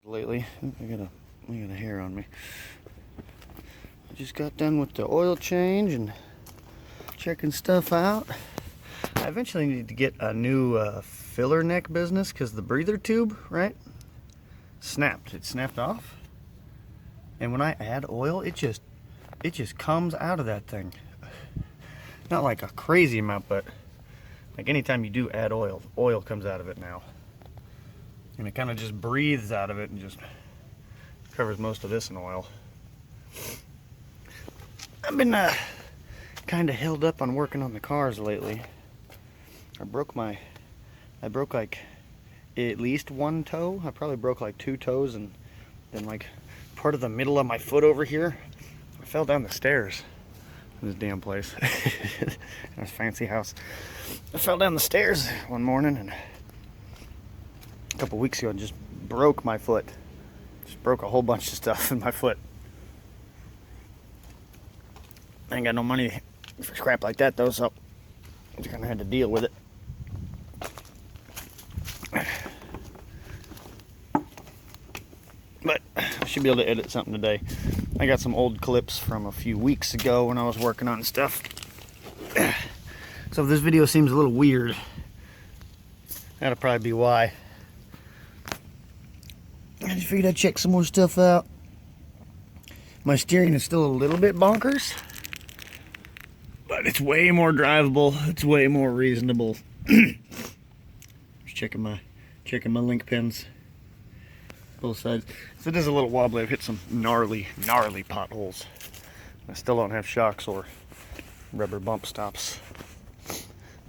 Lately. I got a hair on me. I just got done with the oil change and checking stuff out. I eventually need to get a new filler neck business because the breather tube, right, snapped. It snapped off, and when I add oil, it just comes out of that thing. Not like a crazy amount, but like anytime you do add oil comes out of it now. And it kind of just breathes out of it and just covers most of this in oil. I've been kind of held up on working on the cars lately. I broke like at least one toe. I probably broke like 2 toes, and then like part of the middle of my foot over here. I fell down the stairs in this damn place. This fancy house. I fell down the stairs one morning, and a couple weeks ago, I just broke my foot. Just broke a whole bunch of stuff in my foot. I ain't got no money for scrap like that though, so I just kind of had to deal with it. But I should be able to edit something today. I got some old clips from a few weeks ago when I was working on stuff. So if this video seems a little weird, that'll probably be why. I just figured I'd check some more stuff out. My steering is still a little bit bonkers, but it's way more drivable. It's way more reasonable. Just checking my link pins, both sides. So it is a little wobbly. I've hit some gnarly potholes. I still don't have shocks or rubber bump stops,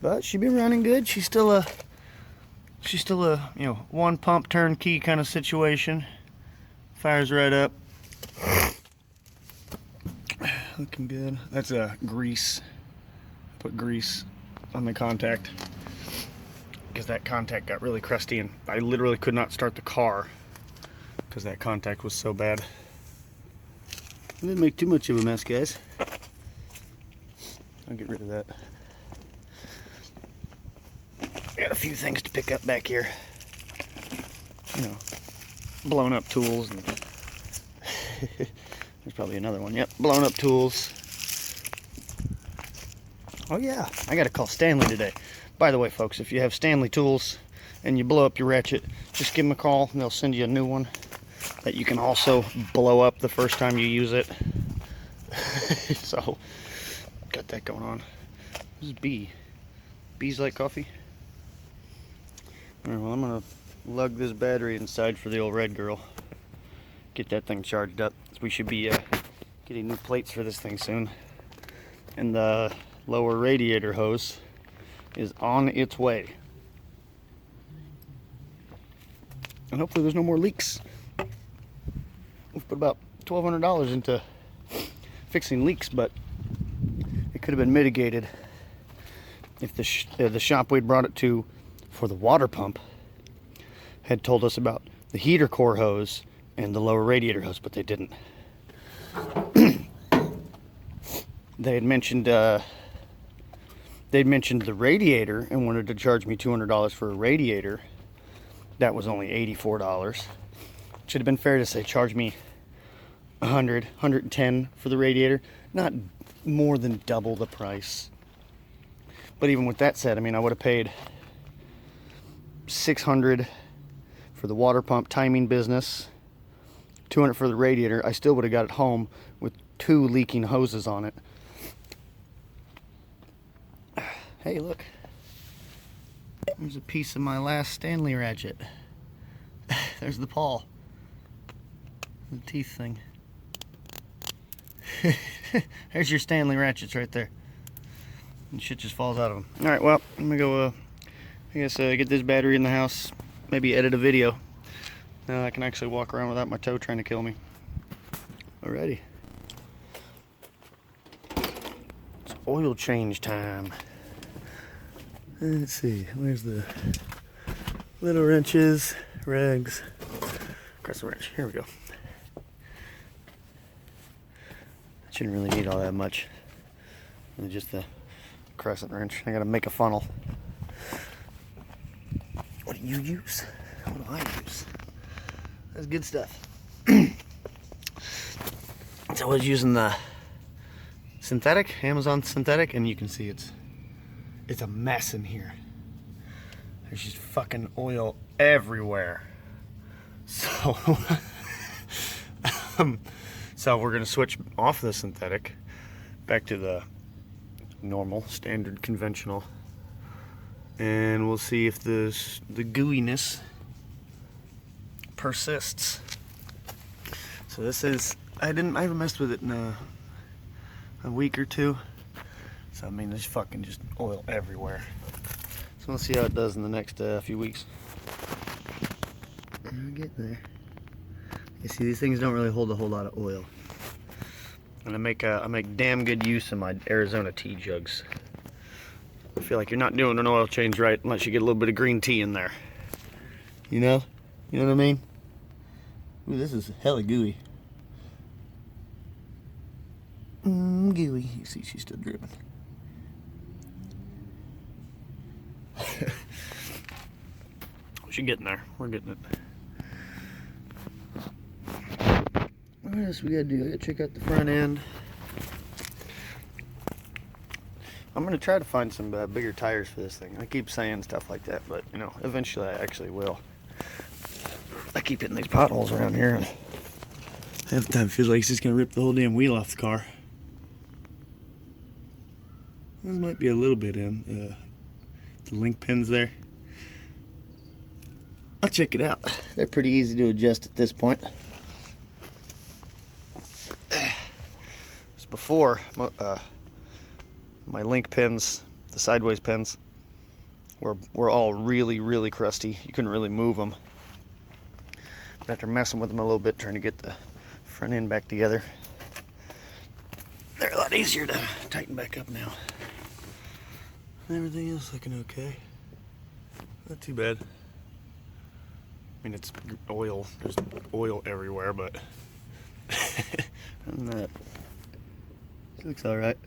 but she's been running good. She's still a one pump turnkey kind of situation. Fires right up. Looking good. That's grease. Put grease on the contact because that contact got really crusty, and I literally could not start the car because that contact was so bad. I didn't make too much of a mess, guys. I'll get rid of that. Got a few things to pick up back here. You know, blown up tools. And there's probably another one. Yep, blown up tools. Oh yeah, I gotta call Stanley today. By the way, folks, if you have Stanley tools and you blow up your ratchet, just give them a call and they'll send you a new one that you can also blow up the first time you use it. So, got that going on. This is B. Bees like coffee? Alright, well, I'm gonna lug this battery inside for the old red girl. Get that thing charged up. We should be getting new plates for this thing soon. And the lower radiator hose is on its way. And hopefully there's no more leaks. We've put about $1,200 into fixing leaks, but it could have been mitigated if the shop we brought it to for the water pump had told us about the heater core hose and the lower radiator hose, but they didn't. They had mentioned they'd mentioned the radiator and wanted to charge me $200 for a radiator. That was only $84. Should have been fair to say charge me $100, $110 for the radiator, not more than double the price. But even with that said, I mean, I would have paid $600 for the water pump timing business, $200 for the radiator. I still would have got it home with 2 leaking hoses on it. Hey, look. There's a piece of my last Stanley ratchet. There's the pawl. The teeth thing. There's your Stanley ratchets right there. And shit just falls out of them. Alright, well, I'm gonna go, get this battery in the house. Maybe edit a video. Now I can actually walk around without my toe trying to kill me. Alrighty. It's oil change time. Let's see, where's the little wrenches, rags, crescent wrench, here we go. Shouldn't really need all that much. And just the crescent wrench. I gotta make a funnel. What do you use? What do I use? That's good stuff. So I was using the synthetic, Amazon synthetic, and you can see it's a mess in here. There's just fucking oil everywhere. So, so we're gonna switch off the synthetic back to the normal, standard, conventional, and we'll see if the gooiness persists. So this is, I haven't messed with it in a week or two. So I mean, there's fucking just oil everywhere. So we'll see how it does in the next few weeks. I'll get there. You see, these things don't really hold a whole lot of oil. And I make damn good use of my Arizona tea jugs. I feel like you're not doing an oil change right unless you get a little bit of green tea in there. You know? You know what I mean? Ooh, this is hella gooey. Gooey. You see, she's still dripping. She's getting there. We're getting it. What else we gotta do? I gotta check out the front end. I'm gonna try to find some bigger tires for this thing. I keep saying stuff like that, but you know, eventually I actually will. I keep hitting these potholes around here, and half the time it feels like it's just gonna rip the whole damn wheel off the car. This might be a little bit in the link pins there. I'll check it out. They're pretty easy to adjust at this point. Before, my link pins, the sideways pins, were all really crusty. You couldn't really move them. But after messing with them a little bit, trying to get the front end back together, they're a lot easier to tighten back up now. Everything else looking okay. Not too bad. I mean, it's oil. There's oil everywhere, but other than that, it looks all right.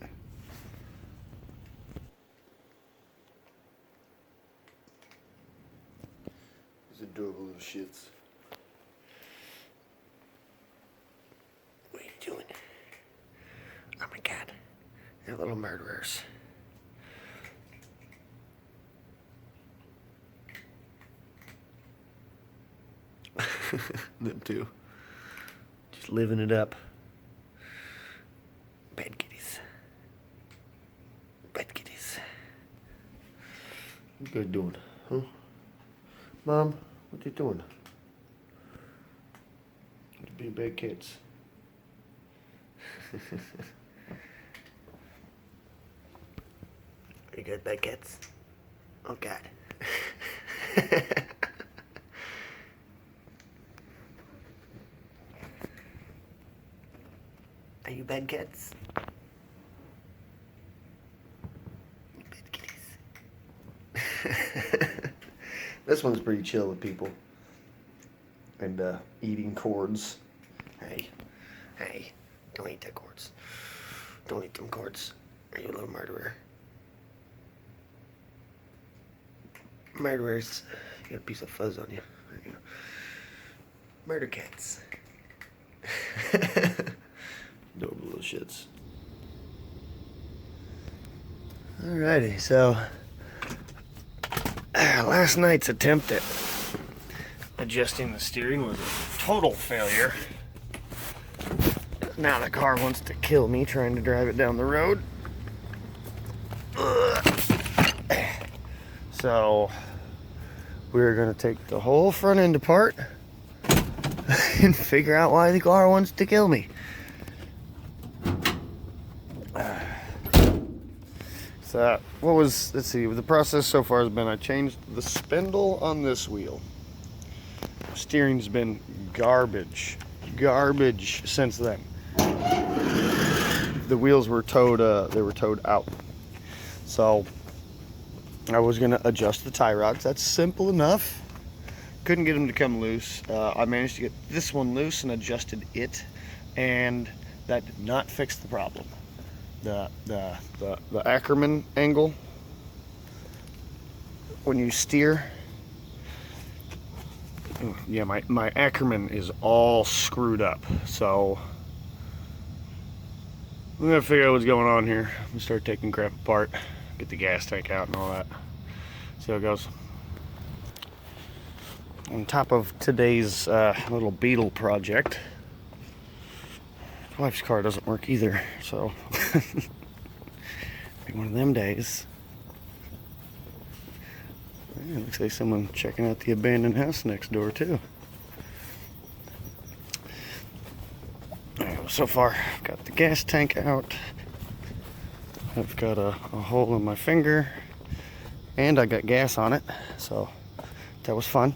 These adorable little shits. What are you doing? Oh my God, they're little murderers. Them too. Just living it up. Bad kitties. Bad kitties. What you guys doing? Huh? Mom, what you doing? You being bad kids. Are you guys bad kids? Oh God. Are you bad kids? You bad kitties. This one's pretty chill with people. And eating cords. Hey, don't eat that cords. Don't eat them cords. Are you a little murderer? Murderers. You got a piece of fuzz on you. There you go. Murder cats. Adorable little shits. Alrighty, so last night's attempt at adjusting the steering was a total failure. Now the car wants to kill me trying to drive it down the road. So we're gonna take the whole front end apart and figure out why the car wants to kill me. So let's see, the process so far has been I changed the spindle on this wheel. Steering's been garbage since then. The wheels were towed out. So I was gonna adjust the tie rods. That's simple enough. Couldn't get them to come loose. I managed to get this one loose and adjusted it, and that did not fix the problem. The Ackerman angle, when you steer, Yeah, my Ackerman is all screwed up, so I'm gonna figure out what's going on here. I'm gonna start taking crap apart, get the gas tank out and all that. See how it goes. On top of today's little beetle project, my wife's car doesn't work either, so be one of them days. Yeah, looks like someone checking out the abandoned house next door too. So far, I've got the gas tank out. I've got a hole in my finger, and I got gas on it, so that was fun.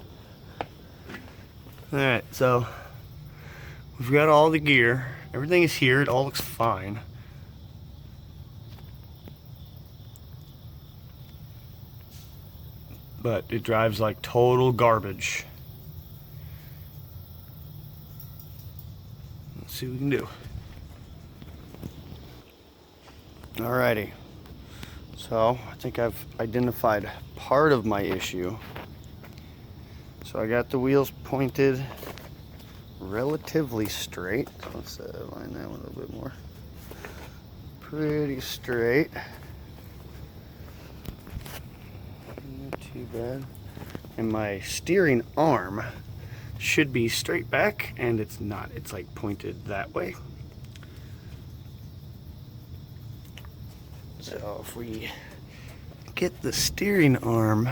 Alright, so we've got all the gear. Everything is here. It all looks fine. But it drives like total garbage. Let's see what we can do. Alrighty. So I think I've identified part of my issue. So I got the wheels pointed relatively straight. Let's line that one a little bit more. Pretty straight. Not too bad. And my steering arm should be straight back, and it's not. It's like pointed that way. So if we get the steering arm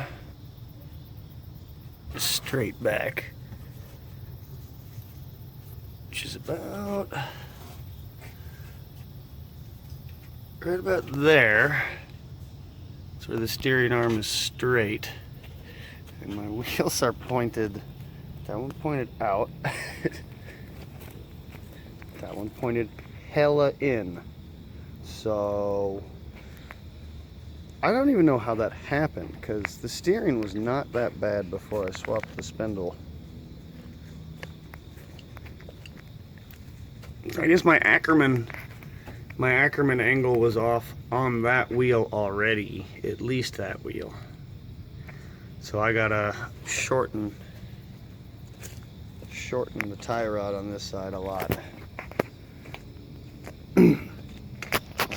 straight back, which is about right about there. That's where the steering arm is straight, and my wheels are pointed. That one pointed out. That one pointed hella in. So I don't even know how that happened, because the steering was not that bad before I swapped the spindle. I guess my Ackerman angle was off on that wheel already, at least that wheel. So I gotta shorten the tie rod on this side a lot. I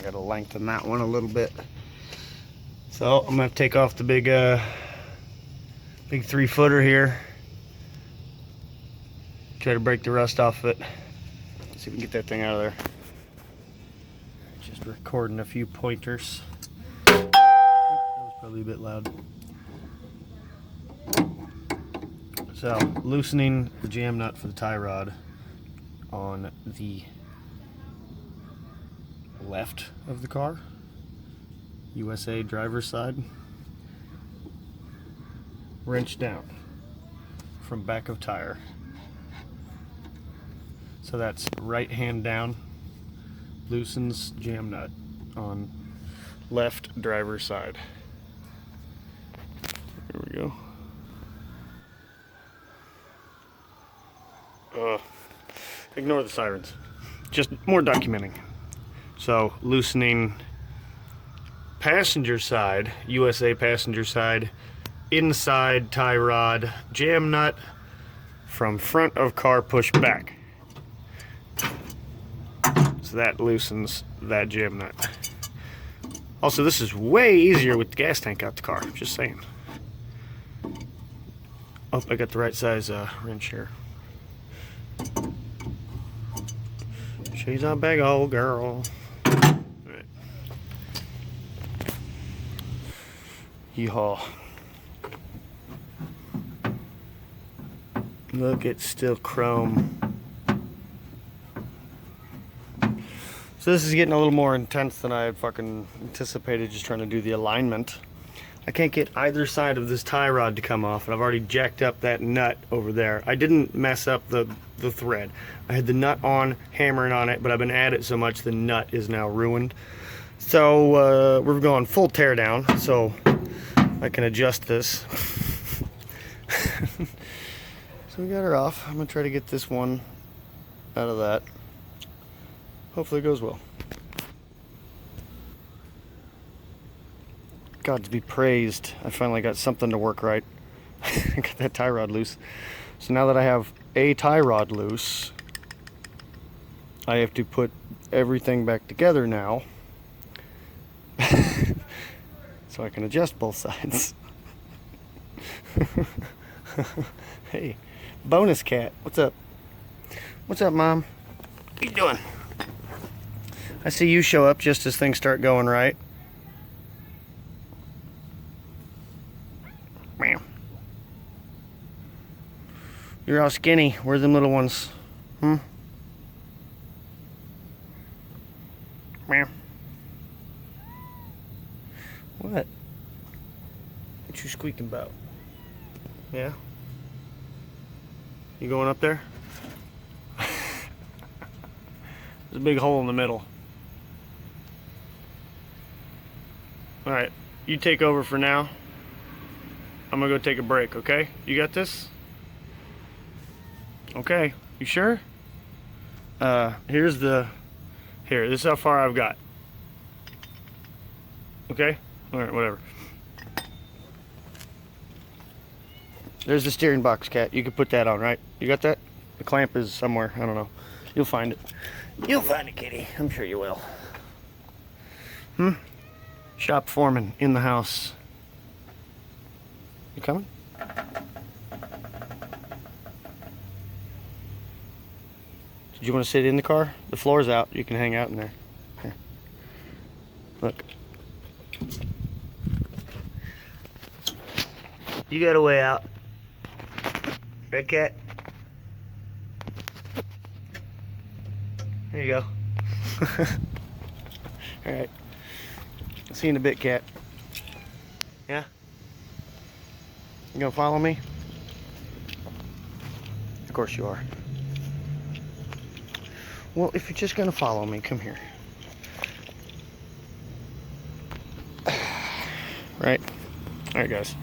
gotta lengthen that one a little bit. So I'm gonna take off the big 3-footer here. Try to break the rust off of it. See if we can get that thing out of there. Just recording a few pointers. That was probably a bit loud. So, loosening the jam nut for the tie rod on the left of the car, USA driver's side. Wrench down from back of tire. So that's right hand down, loosens jam nut on left driver's side. There we go. Ignore the sirens. Just more documenting. So loosening passenger side, USA passenger side, inside tie rod, jam nut from front of car push back. So that loosens that jam nut. Also, this is way easier with the gas tank out the car, just saying. Oh, I got the right size wrench here. She's a big old girl. Right. Yeehaw. Look, it's still chrome. So this is getting a little more intense than I had fucking anticipated, just trying to do the alignment. I can't get either side of this tie rod to come off, and I've already jacked up that nut over there. I didn't mess up the thread. I had the nut on, hammering on it, but I've been at it so much the nut is now ruined. So we're going full tear down, so I can adjust this. So we got her off. I'm gonna try to get this one out of that. Hopefully it goes well. God to be praised. I finally got something to work right. I got that tie rod loose. So now that I have a tie rod loose, I have to put everything back together now so I can adjust both sides. Hey, bonus cat, what's up? What's up, Mom? What you doing? I see you show up just as things start going right. Meow. You're all skinny. Where's them little ones? Meow. What? What you squeaking about? Yeah? You going up there? There's a big hole in the middle. Alright, you take over for now. I'm gonna go take a break, okay? You got this? Okay, you sure? Here, this is how far I've got. Okay? Alright, whatever. There's the steering box, Cat. You can put that on, right? You got that? The clamp is somewhere. I don't know. You'll find it. You'll find it, kitty. I'm sure you will. Shop foreman in the house. You coming? Did you want to sit in the car? The floor's out. You can hang out in there. Here. Look. You got a way out. Red cat. There you go. Alright. See you in a bit, cat. Yeah? You gonna follow me? Of course you are. Well, if you're just gonna follow me, come here. Right? Alright, guys.